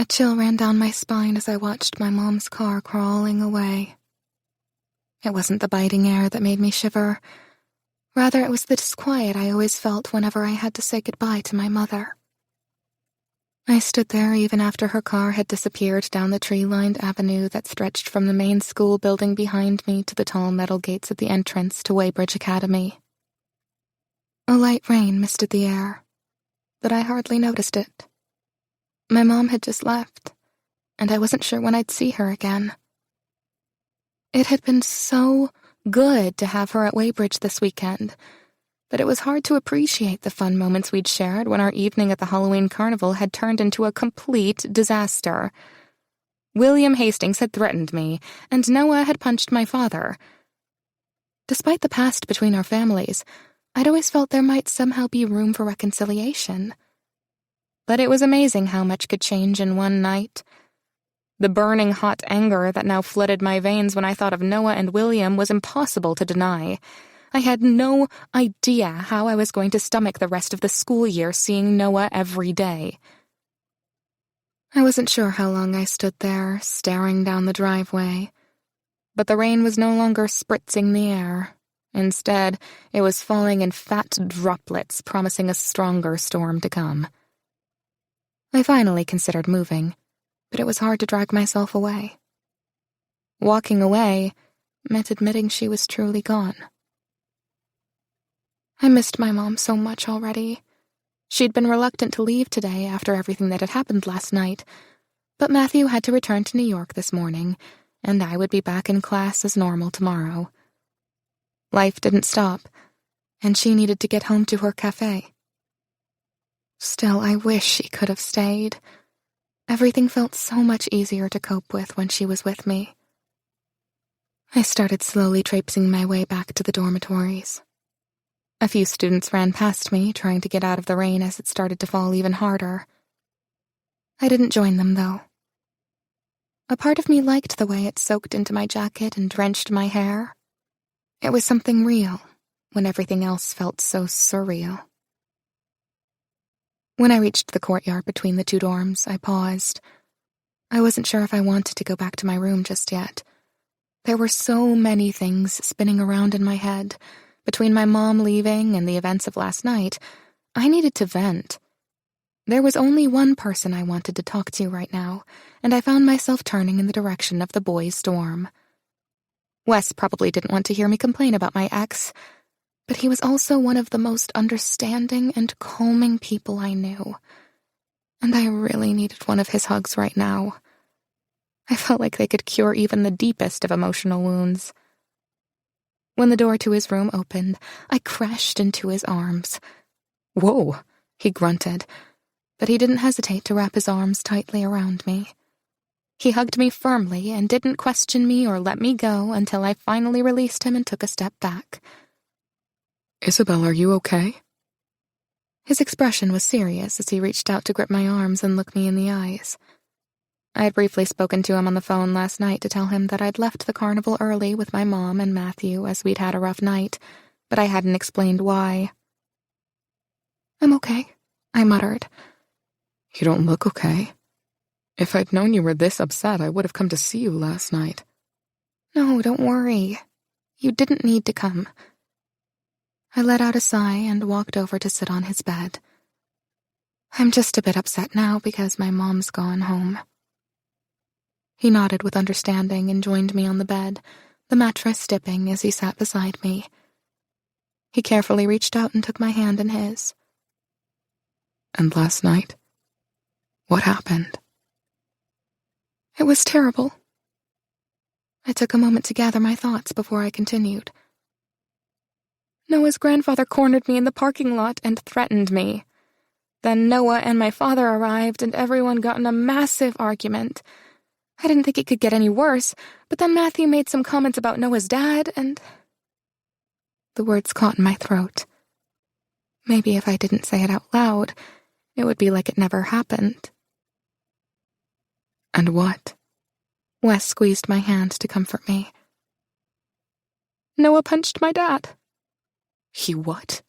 A chill ran down my spine as I watched my mom's car crawling away. It wasn't the biting air that made me shiver. Rather, it was the disquiet I always felt whenever I had to say goodbye to my mother. I stood there even after her car had disappeared down the tree-lined avenue that stretched from the main school building behind me to the tall metal gates at the entrance to Weybridge Academy. A light rain misted the air, but I hardly noticed it. My mom had just left, and I wasn't sure when I'd see her again. It had been so good to have her at Weybridge this weekend, but it was hard to appreciate the fun moments we'd shared when our evening at the Halloween carnival had turned into a complete disaster. William Hastings had threatened me, and Noah had punched my father. Despite the past between our families, I'd always felt there might somehow be room for reconciliation. But it was amazing how much could change in one night. The burning hot anger that now flooded my veins when I thought of Noah and William was impossible to deny. I had no idea how I was going to stomach the rest of the school year seeing Noah every day. I wasn't sure how long I stood there, staring down the driveway. But the rain was no longer spritzing the air. Instead, it was falling in fat droplets, promising a stronger storm to come. I finally considered moving, but it was hard to drag myself away. Walking away meant admitting she was truly gone. I missed my mom so much already. She'd been reluctant to leave today after everything that had happened last night, but Matthew had to return to New York this morning, and I would be back in class as normal tomorrow. Life didn't stop, and she needed to get home to her cafe. Still, I wish she could have stayed. Everything felt so much easier to cope with when she was with me. I started slowly traipsing my way back to the dormitories. A few students ran past me, trying to get out of the rain as it started to fall even harder. I didn't join them, though. A part of me liked the way it soaked into my jacket and drenched my hair. It was something real, when everything else felt so surreal. When I reached the courtyard between the two dorms, I paused. I wasn't sure if I wanted to go back to my room just yet. There were so many things spinning around in my head. Between my mom leaving and the events of last night, I needed to vent. There was only one person I wanted to talk to right now, and I found myself turning in the direction of the boys' dorm. Wes probably didn't want to hear me complain about my ex, but he was also one of the most understanding and calming people I knew, and I really needed one of his hugs right now. I felt like they could cure even the deepest of emotional wounds. When the door to his room opened, I crashed into his arms. "Whoa," he grunted, but he didn't hesitate to wrap his arms tightly around me. He hugged me firmly and didn't question me or let me go until I finally released him and took a step back. "Isabel, are you okay?" His expression was serious as he reached out to grip my arms and look me in the eyes. I had briefly spoken to him on the phone last night to tell him that I'd left the carnival early with my mom and Matthew as we'd had a rough night, but I hadn't explained why. "I'm okay," I muttered. "You don't look okay. If I'd known you were this upset, I would have come to see you last night." "No, don't worry. You didn't need to come." I let out a sigh and walked over to sit on his bed. "I'm just a bit upset now because my mom's gone home." He nodded with understanding and joined me on the bed, the mattress dipping as he sat beside me. He carefully reached out and took my hand in his. "And last night? What happened?" "It was terrible." I took a moment to gather my thoughts before I continued. "Noah's grandfather cornered me in the parking lot and threatened me. Then Noah and my father arrived and everyone got in a massive argument. I didn't think it could get any worse, but then Matthew made some comments about Noah's dad and..." The words caught in my throat. Maybe if I didn't say it out loud, it would be like it never happened. "And what?" Wes squeezed my hand to comfort me. "Noah punched my dad." "He what?"